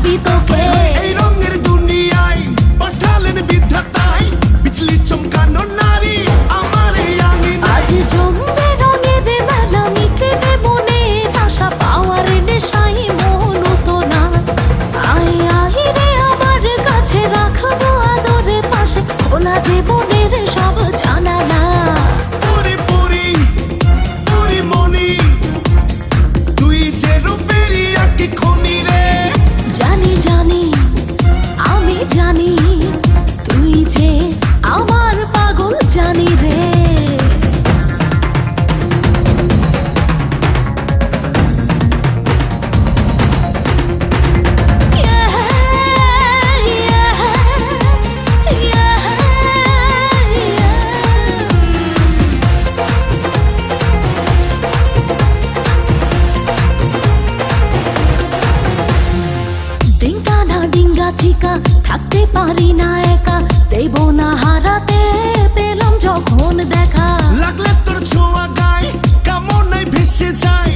ভাবি তোকে। এই রঙের দুনিয়ায় পাঠালেন বিধাতায় বিজলি চমকানো নারী আমার এই আঙিনায়। আজ জমবে রঙের মেলা, মিটবে মনের আশা, পাওয়ার নেশায় মন তো না। আয় আয় রে আমার কাছে, রাখবো আদরে পাশে, খোলা জীবনের সব জানালা। পুরি পুরি পুরি মনি তুই যে রূপেরই একটি খনি রে। জানি জানি আমি জানি, তুই যে আমার পাগল জানি রে। চিকা থাকতে পারি না একা, দেব না হারাতে, পেলাম যখন দেখা। লাগলে তোর ছোঁয়া গায় কামনায় ভেসে যায়